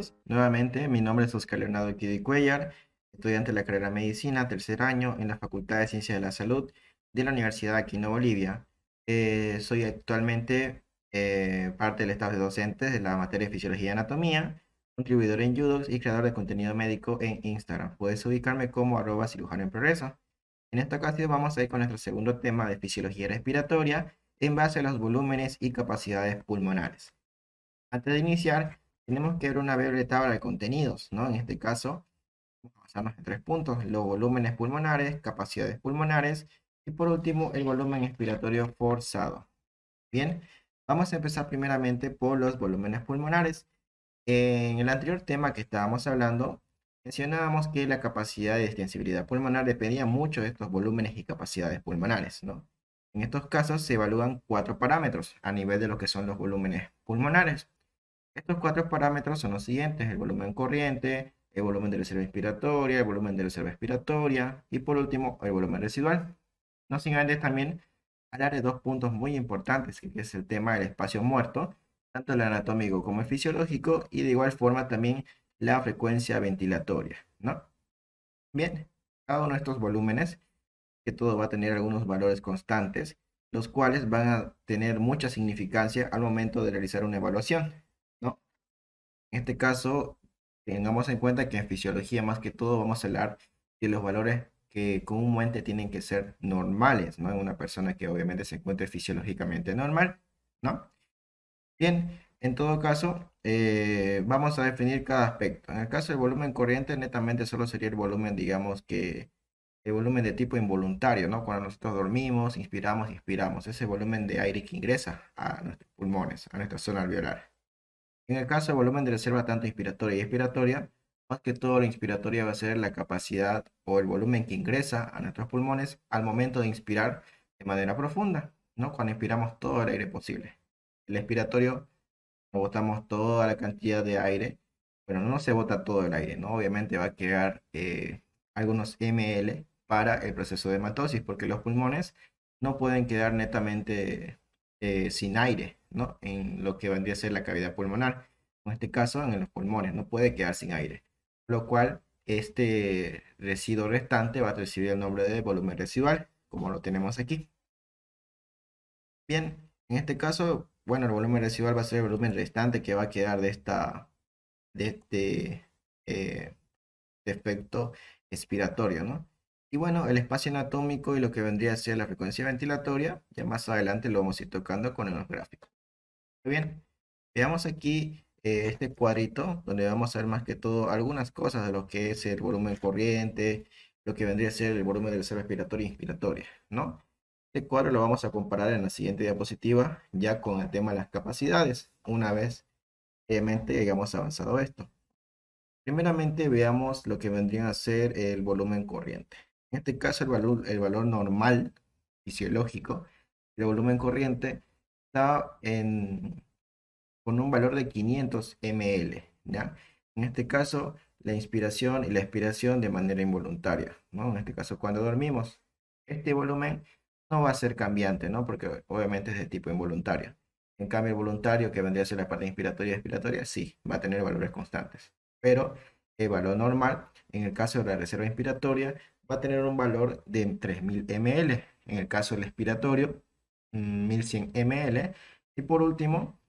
todos. Nuevamente, mi nombre es Oscar Leonardo Quidi Cuellar, estudiante de la carrera de Medicina, tercer año en la Facultad de Ciencias de la Salud de la Universidad de Aquino, Bolivia. Soy actualmente parte del staff de docentes de la materia de Fisiología y Anatomía, contribuidor en Judox y creador de contenido médico en Instagram. Puedes ubicarme como @cirujano en progreso. En esta ocasión vamos a ir con nuestro segundo tema de fisiología respiratoria en base a los volúmenes y capacidades pulmonares. Antes de iniciar, tenemos que ver una breve tabla de contenidos, ¿no? En este caso, vamos a basarnos en 3 puntos: los volúmenes pulmonares, capacidades pulmonares y por último, el volumen expiratorio forzado. Bien, vamos a empezar primeramente por los volúmenes pulmonares. En el anterior tema que estábamos hablando, mencionábamos que la capacidad de extensibilidad pulmonar dependía mucho de estos volúmenes y capacidades pulmonares, ¿no? En estos casos se evalúan 4 parámetros a nivel de lo que son los volúmenes pulmonares. Estos 4 parámetros son los siguientes: el volumen corriente, el volumen de reserva inspiratoria, el volumen de reserva expiratoria y por último el volumen residual. No sin antes también hablar de 2 puntos muy importantes, que es el tema del espacio muerto, tanto el anatómico como el fisiológico, y de igual forma también la frecuencia ventilatoria, ¿no? Bien, cada uno de estos volúmenes, que todo va a tener algunos valores constantes, los cuales van a tener mucha significancia al momento de realizar una evaluación, ¿no? En este caso, tengamos en cuenta que en fisiología más que todo vamos a hablar de los valores que comúnmente tienen que ser normales, ¿no? En una persona que obviamente se encuentre fisiológicamente normal, ¿no? Bien, en todo caso, vamos a definir cada aspecto. En el caso del volumen corriente, netamente solo sería el volumen, digamos que el volumen de tipo involuntario, ¿no? Cuando nosotros dormimos, inspiramos y expiramos, ese volumen de aire que ingresa a nuestros pulmones, a nuestra zona alveolar. En el caso del volumen de reserva tanto inspiratoria y expiratoria, más que todo la inspiratoria va a ser la capacidad o el volumen que ingresa a nuestros pulmones al momento de inspirar de manera profunda, ¿no? Cuando inspiramos todo el aire posible. El expiratorio, botamos toda la cantidad de aire, pero no se bota todo el aire, ¿no? Obviamente va a quedar algunos ml para el proceso de hematosis, porque los pulmones no pueden quedar netamente sin aire, ¿no? En lo que vendría a ser la cavidad pulmonar. En este caso, en los pulmones, no puede quedar sin aire, lo cual este residuo restante va a recibir el nombre de volumen residual, como lo tenemos aquí. Bien, en este caso, bueno, el volumen residual va a ser el volumen restante que va a quedar de este eh, defecto expiratorio, ¿no? Y bueno, el espacio anatómico y lo que vendría a ser la frecuencia ventilatoria, ya más adelante lo vamos a ir tocando con los gráficos. Muy bien, veamos aquí este cuadrito donde vamos a ver más que todo algunas cosas de lo que es el volumen corriente, lo que vendría a ser el volumen de reserva respiratoria e inspiratoria, ¿no? Este cuadro lo vamos a comparar en la siguiente diapositiva ya con el tema de las capacidades, una vez obviamente hayamos avanzado esto. Primeramente veamos lo que vendría a ser el volumen corriente. En este caso el valor normal fisiológico, el volumen corriente está con un valor de 500 ml, ¿ya? En este caso, la inspiración y la expiración de manera involuntaria, ¿no? En este caso, cuando dormimos, este volumen no va a ser cambiante, ¿no? Porque obviamente es de tipo involuntario. En cambio, el voluntario, que vendría a ser la parte inspiratoria y expiratoria, sí, va a tener valores constantes. Pero el valor normal, en el caso de la reserva inspiratoria, va a tener un valor de 3000 ml. En el caso del expiratorio, 1100 ml. Y por último,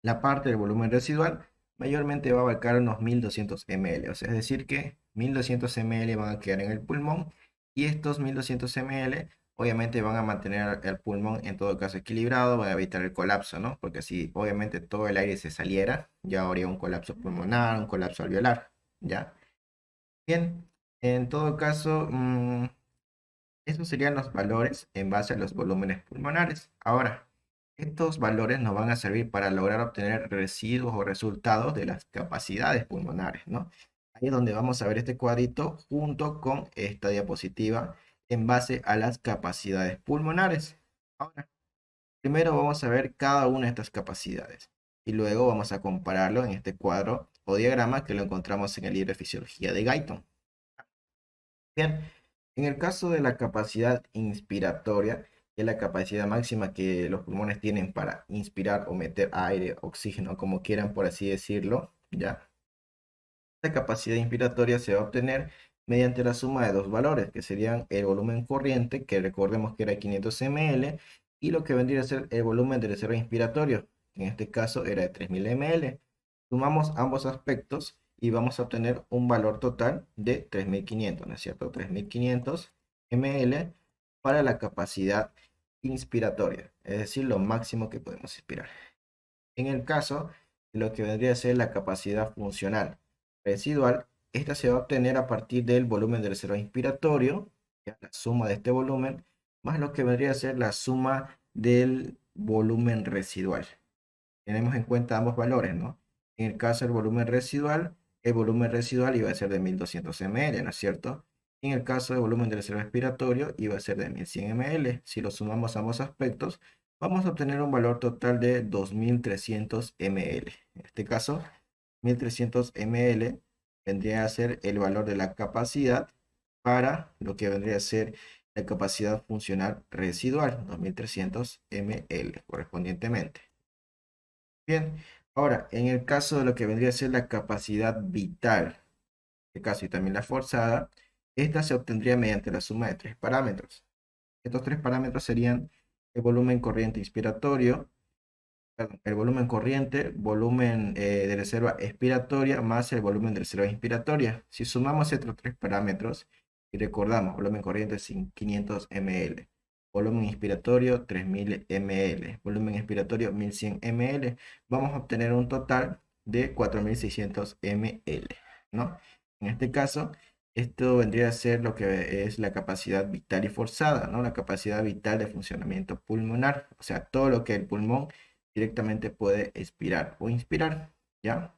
la parte del volumen residual mayormente va a abarcar unos 1200 ml, o sea, es decir que 1200 ml van a quedar en el pulmón y estos 1200 ml obviamente van a mantener el pulmón en todo caso equilibrado, van a evitar el colapso, ¿no? Porque si obviamente todo el aire se saliera, ya habría un colapso pulmonar, un colapso alveolar, ¿ya? Bien, en todo caso, esos serían los valores en base a los volúmenes pulmonares. Ahora, estos valores nos van a servir para lograr obtener residuos o resultados de las capacidades pulmonares, ¿no? Ahí es donde vamos a ver este cuadrito junto con esta diapositiva en base a las capacidades pulmonares. Ahora, primero vamos a ver cada una de estas capacidades y luego vamos a compararlo en este cuadro o diagrama que lo encontramos en el libro de Fisiología de Guyton. Bien, en el caso de la capacidad inspiratoria, que es la capacidad máxima que los pulmones tienen para inspirar o meter aire, oxígeno, como quieran por así decirlo, ¿ya? Esta capacidad inspiratoria se va a obtener mediante la suma de dos valores, que serían el volumen corriente, que recordemos que era 500 ml, y lo que vendría a ser el volumen de reserva inspiratorio, que en este caso era de 3000 ml. Sumamos ambos aspectos y vamos a obtener un valor total de 3500, ¿no es cierto? 3500 ml para la capacidad inspiratoria, es decir, lo máximo que podemos inspirar. En el caso de lo que vendría a ser la capacidad funcional residual, esta se va a obtener a partir del volumen de reserva inspiratorio, ya, la suma de este volumen, más lo que vendría a ser la suma del volumen residual. Tenemos en cuenta ambos valores, ¿no? En el caso del volumen residual, el volumen residual iba a ser de 1200 ml, ¿no es cierto? En el caso del volumen de reserva expiratorio, iba a ser de 1100 ml. Si lo sumamos ambos aspectos, vamos a obtener un valor total de 2300 ml. En este caso, 1300 ml vendría a ser el valor de la capacidad para lo que vendría a ser la capacidad funcional residual, 2300 ml correspondientemente. Bien, ahora, en el caso de lo que vendría a ser la capacidad vital, en este caso y también la forzada, esta se obtendría mediante la suma de tres parámetros. Estos tres parámetros serían el volumen corriente inspiratorio, perdón, el volumen corriente, volumen de reserva expiratoria más el volumen de reserva inspiratoria. Si sumamos estos tres parámetros y recordamos, volumen corriente es 500 ml, volumen inspiratorio 3000 ml, volumen expiratorio 1100 ml, vamos a obtener un total de 4600 ml, ¿no? En este caso, esto vendría a ser lo que es la capacidad vital y forzada, ¿no? La capacidad vital de funcionamiento pulmonar, o sea, todo lo que el pulmón directamente puede expirar o inspirar, ¿ya?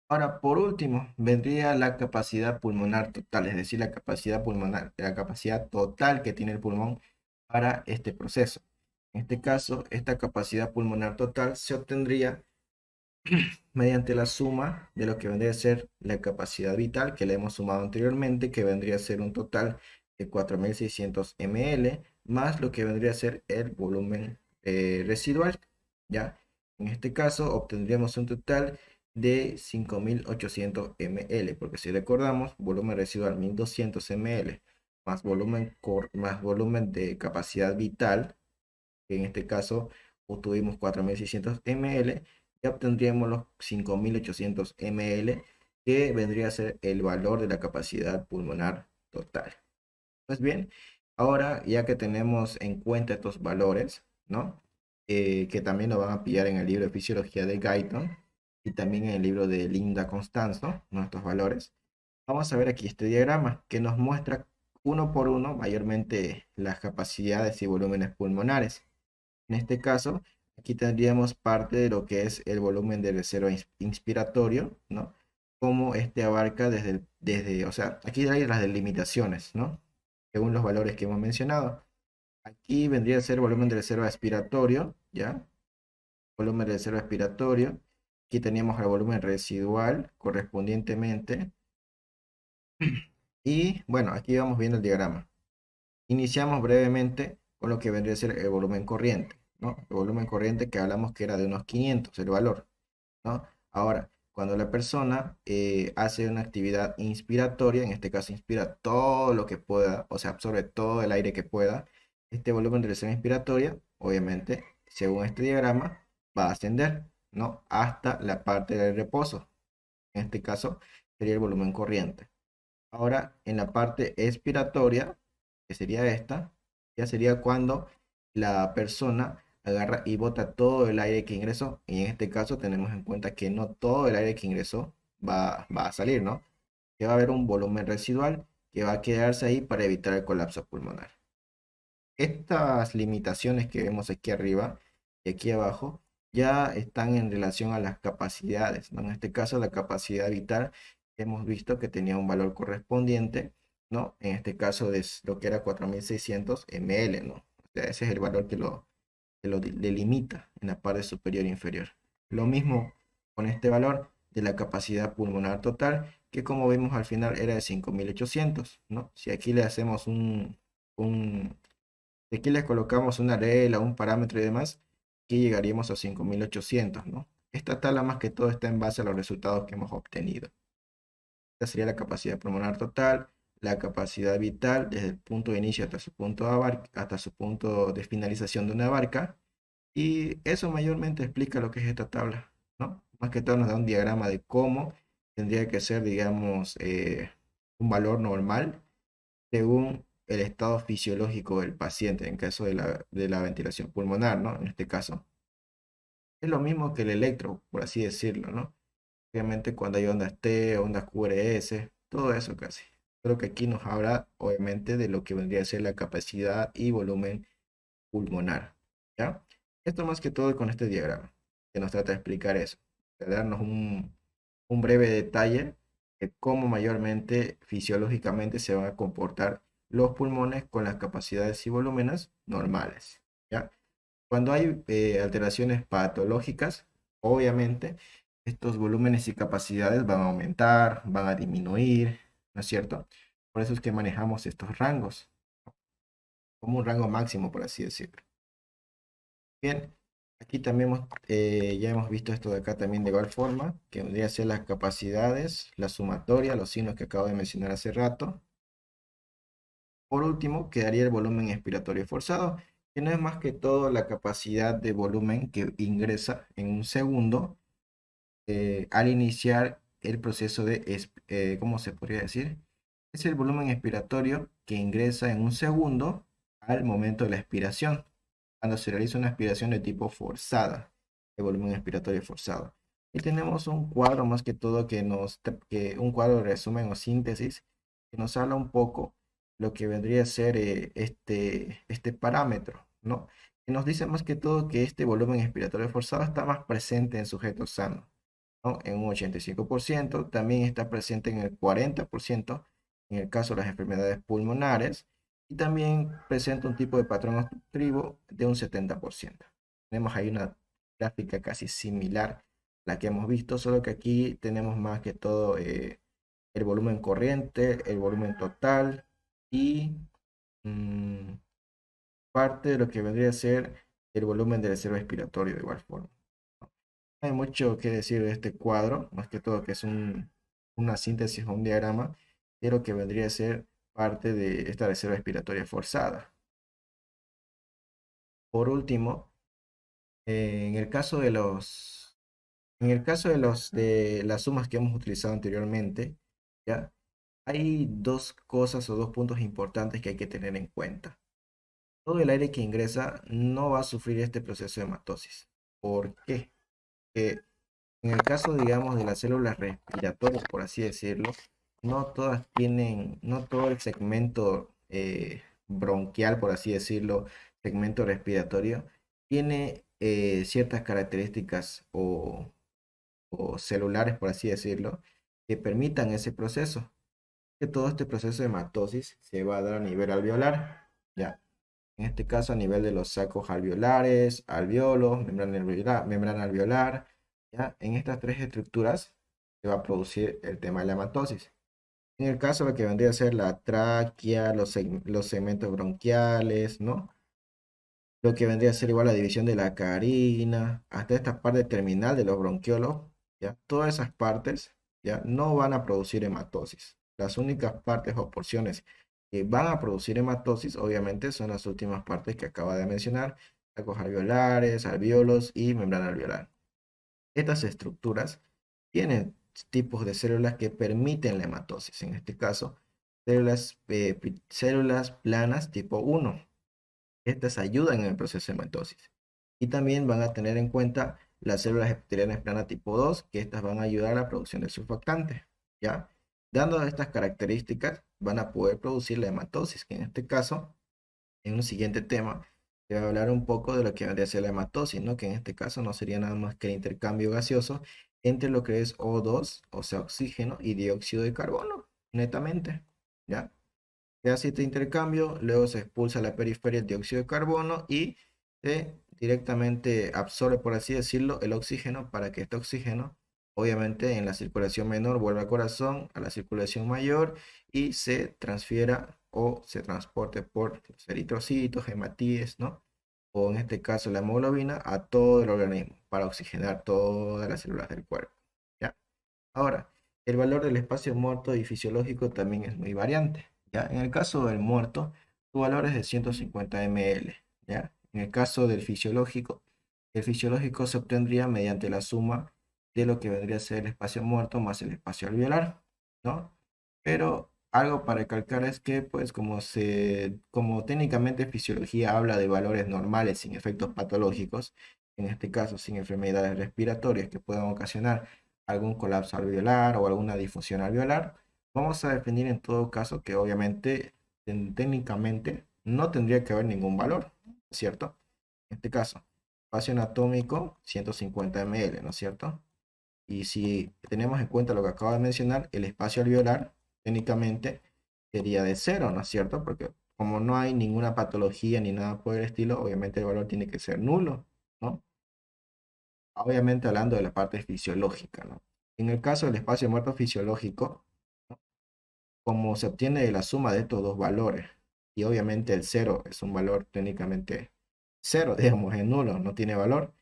Ahora, por último, vendría la capacidad pulmonar total, es decir, la capacidad pulmonar, la capacidad total que tiene el pulmón para este proceso. En este caso, esta capacidad pulmonar total se obtendría mediante la suma de lo que vendría a ser la capacidad vital que le hemos sumado anteriormente, que vendría a ser un total de 4600 ml, más lo que vendría a ser el volumen residual, ¿ya? En este caso obtendríamos un total de 5800 ml, porque si recordamos, volumen residual 1200 ml, más volumen de capacidad vital, que en este caso obtuvimos 4600 ml, y obtendríamos los 5800 ml, que vendría a ser el valor de la capacidad pulmonar total. Pues bien, ahora ya que tenemos en cuenta estos valores, ¿no? Que también lo van a pillar en el libro de Fisiología de Guyton y también en el libro de Linda Constanzo, nuestros valores. Vamos a ver aquí este diagrama que nos muestra uno por uno mayormente las capacidades y volúmenes pulmonares. En este caso, aquí tendríamos parte de lo que es el volumen de reserva inspiratorio, ¿no? Como este abarca o sea, aquí hay las delimitaciones, ¿no? Según los valores que hemos mencionado. Aquí vendría a ser volumen de reserva expiratorio, ¿ya? Volumen de reserva expiratorio. Aquí teníamos el volumen residual correspondientemente. Y bueno, aquí vamos viendo el diagrama. Iniciamos brevemente con lo que vendría a ser el volumen corriente, ¿no? El volumen corriente que hablamos que era de unos 500, el valor, ¿no? Ahora, cuando la persona hace una actividad inspiratoria, en este caso inspira todo lo que pueda, o sea, absorbe todo el aire que pueda, este volumen de reserva inspiratoria, obviamente, según este diagrama, va a ascender, ¿no? Hasta la parte del reposo. En este caso, sería el volumen corriente. Ahora, en la parte expiratoria, que sería esta, ya sería cuando la persona agarra y bota todo el aire que ingresó. Y en este caso tenemos en cuenta que no todo el aire que ingresó va a salir, ¿no? Que va a haber un volumen residual que va a quedarse ahí para evitar el colapso pulmonar. Estas limitaciones que vemos aquí arriba y aquí abajo ya están en relación a las capacidades, ¿no? En este caso, la capacidad vital hemos visto que tenía un valor correspondiente, ¿no? En este caso de lo que era 4600 ml, ¿no? O sea, ese es el valor que lo delimita en la parte superior e inferior. Lo mismo con este valor de la capacidad pulmonar total, que como vimos al final era de 5800, ¿no? Si aquí le hacemos un Si aquí le colocamos una regla, un parámetro y demás, aquí llegaríamos a 5.800, ¿no? Esta tabla más que todo está en base a los resultados que hemos obtenido. Esta sería la capacidad pulmonar total, la capacidad vital desde el punto de inicio hasta su punto hasta su punto de finalización de una barca. Y eso mayormente explica lo que es esta tabla, ¿no? Más que todo nos da un diagrama de cómo tendría que ser, digamos, un valor normal según el estado fisiológico del paciente en caso de la ventilación pulmonar, ¿no? En este caso. Es lo mismo que el electro, por así decirlo, ¿no? Obviamente cuando hay ondas T, ondas QRS, todo eso casi. Pero que aquí nos habla, obviamente, de lo que vendría a ser la capacidad y volumen pulmonar, ¿ya? Esto más que todo con este diagrama, que nos trata de explicar eso, de darnos un breve detalle de cómo mayormente fisiológicamente se van a comportar los pulmones con las capacidades y volúmenes normales, ¿ya? Cuando hay alteraciones patológicas, obviamente estos volúmenes y capacidades van a aumentar, van a disminuir, ¿no es cierto? Por eso es que manejamos estos rangos, como un rango máximo, por así decirlo. Bien, aquí también ya hemos visto esto de acá también de igual forma, que vendría a ser las capacidades, la sumatoria, los signos que acabo de mencionar hace rato. Por último, quedaría el volumen expiratorio forzado, que no es más que todo la capacidad de volumen que ingresa en un segundo al iniciar el proceso de, ¿cómo se podría decir? Es el volumen expiratorio que ingresa en un segundo al momento de la expiración, cuando se realiza una aspiración de tipo forzada, el volumen expiratorio forzado. Y tenemos un cuadro más que todo un cuadro de resumen o síntesis que nos habla un poco lo que vendría a ser este parámetro, ¿no? Que nos dice más que todo que este volumen expiratorio forzado está más presente en sujetos sanos, ¿no? En un 85%, también está presente en el 40% en el caso de las enfermedades pulmonares, y también presenta un tipo de patrón obstructivo de un 70%. Tenemos ahí una gráfica casi similar a la que hemos visto, solo que aquí tenemos más que todo el volumen corriente, el volumen total y mm, parte de lo que vendría a ser el volumen del reserva respiratorio de igual forma. No hay mucho que decir de este cuadro, más que todo que es una síntesis o un diagrama de lo que vendría a ser parte de esta reserva respiratoria forzada. Por último, en el caso de de las sumas que hemos utilizado anteriormente, ¿ya? Hay dos cosas o dos puntos importantes que hay que tener en cuenta. Todo el aire que ingresa no va a sufrir este proceso de hematosis. ¿Por qué? Que en el caso, digamos, de las células respiratorias, por así decirlo, no todo el segmento bronquial, por así decirlo, segmento respiratorio, tiene ciertas características o celulares, por así decirlo, que permitan ese proceso. Que todo este proceso de hematosis se va a dar a nivel alveolar, ¿ya? En este caso a nivel de los sacos alveolares, alveolos, membrana alveolar, ¿ya? En estas tres estructuras se va a producir el tema de la hematosis. En el caso de lo que vendría a ser la tráquea, los segmentos bronquiales, ¿no? Lo que vendría a ser igual la división de la carina, hasta esta parte terminal de los bronquiolos, ¿ya? Todas esas partes, ¿ya? No van a producir hematosis. Las únicas partes o porciones que van a producir hematosis, obviamente, son las últimas partes que acaba de mencionar, sacos alveolares, alveolos y membrana alveolar. Estas estructuras tienen tipos de células que permiten la hematosis. En este caso, células planas tipo 1. Estas ayudan en el proceso de mitosis. Y también van a tener en cuenta las células epiteliales planas tipo 2, que estas van a ayudar a la producción de surfactante, ¿ya? Dando estas características, van a poder producir la hematosis, que en este caso, en un siguiente tema, se va a hablar un poco de lo que vendría a ser la hematosis, ¿no? Que en este caso no sería nada más que el intercambio gaseoso entre lo que es O2, o sea, oxígeno, y dióxido de carbono, netamente, ¿ya? Se hace este intercambio, luego se expulsa a la periferia el dióxido de carbono y se directamente absorbe, por así decirlo, el oxígeno para que este oxígeno, obviamente en la circulación menor, vuelva al corazón, a la circulación mayor y se transfiera o se transporte por los eritrocitos, hematíes, ¿no? O en este caso la hemoglobina a todo el organismo para oxigenar todas las células del cuerpo, ¿ya? Ahora, el valor del espacio muerto y fisiológico también es muy variante, ¿ya? En el caso del muerto, su valor es de 150 ml, ¿ya? En el caso del fisiológico, el fisiológico se obtendría mediante la suma de lo que vendría a ser el espacio muerto más el espacio alveolar, ¿no? Pero algo para recalcar es que, pues, como técnicamente fisiología habla de valores normales sin efectos patológicos, en este caso sin enfermedades respiratorias que puedan ocasionar algún colapso alveolar o alguna disfunción alveolar, vamos a definir en todo caso que obviamente técnicamente no tendría que haber ningún valor, ¿cierto? En este caso, espacio anatómico 150 ml, ¿no es cierto? Y si tenemos en cuenta lo que acabo de mencionar, el espacio alveolar técnicamente sería de cero, ¿no es cierto? Porque como no hay ninguna patología ni nada por el estilo, obviamente el valor tiene que ser nulo, ¿no? Obviamente hablando de la parte fisiológica, ¿no? En el caso del espacio muerto fisiológico, ¿no? Como se obtiene de la suma de estos dos valores, y obviamente el cero es un valor técnicamente cero, digamos, es nulo, no tiene valor,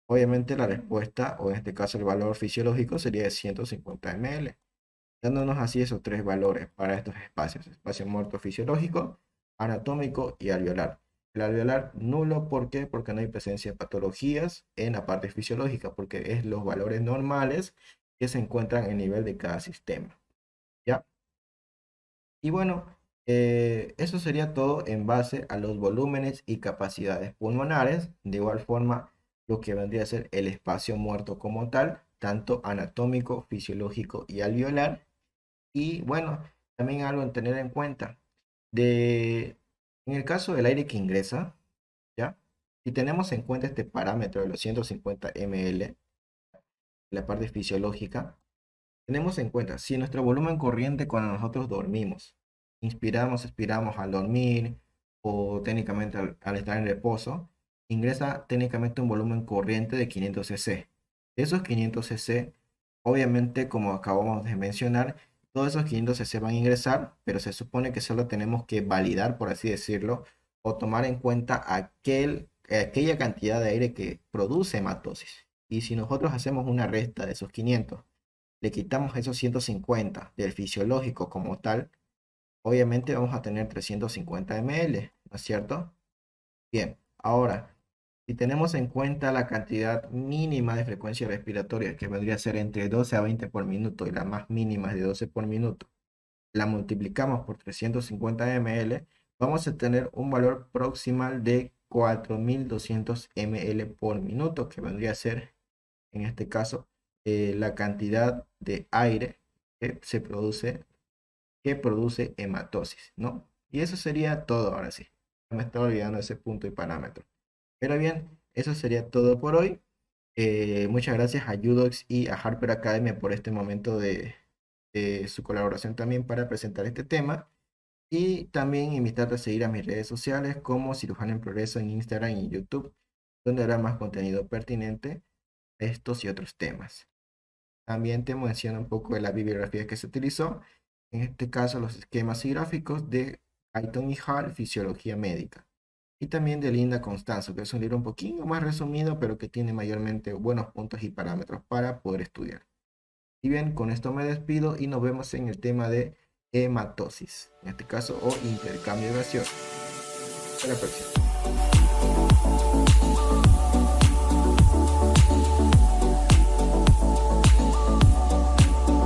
obviamente la respuesta, o en este caso el valor fisiológico, sería de 150 ml, dándonos así esos tres valores para estos espacios: espacio muerto fisiológico, anatómico y alveolar. El alveolar nulo, ¿por qué? Porque no hay presencia de patologías en la parte fisiológica, porque es los valores normales que se encuentran en el nivel de cada sistema, ¿ya? Y bueno, eso sería todo en base a los volúmenes y capacidades pulmonares. De igual forma, lo que vendría a ser el espacio muerto como tal, tanto anatómico, fisiológico y alveolar. Y bueno, también algo en tener en cuenta. De, en el caso del aire que ingresa, ¿ya? Si tenemos en cuenta este parámetro de los 150 ml, la parte fisiológica, tenemos en cuenta, si nuestro volumen corriente cuando nosotros dormimos, inspiramos, expiramos al dormir o técnicamente al estar en reposo, ingresa técnicamente un volumen corriente de 500 cc. Esos 500 cc, obviamente, como acabamos de mencionar, todos esos 500 cc van a ingresar, pero se supone que solo tenemos que validar, por así decirlo, o tomar en cuenta aquella cantidad de aire que produce hematosis. Y si nosotros hacemos una resta de esos 500, le quitamos esos 150 del fisiológico como tal, obviamente vamos a tener 350 ml, ¿no es cierto? Bien, ahora, si tenemos en cuenta la cantidad mínima de frecuencia respiratoria, que vendría a ser entre 12 a 20 por minuto y la más mínima es de 12 por minuto, la multiplicamos por 350 ml, vamos a tener un valor proximal de 4200 ml por minuto, que vendría a ser, en este caso, la cantidad de aire que se produce, que produce hematosis, ¿no? Y eso sería todo ahora sí. Me estaba olvidando ese punto y parámetro. Pero bien, eso sería todo por hoy. Muchas gracias a Udox y a Harper Academy por este momento de su colaboración también para presentar este tema. Y también invitarte a seguir a mis redes sociales como Cirujano en Progreso en Instagram y YouTube, donde habrá más contenido pertinente a estos y otros temas. También te menciona un poco de la bibliografía que se utilizó, en este caso los esquemas y gráficos de Ayton y Hall, Fisiología Médica, y también de Linda Constanzo, que es un libro un poquito más resumido, pero que tiene mayormente buenos puntos y parámetros para poder estudiar. Y bien, con esto me despido y nos vemos en el tema de hematosis, en este caso, o intercambio gaseoso. Hasta la próxima.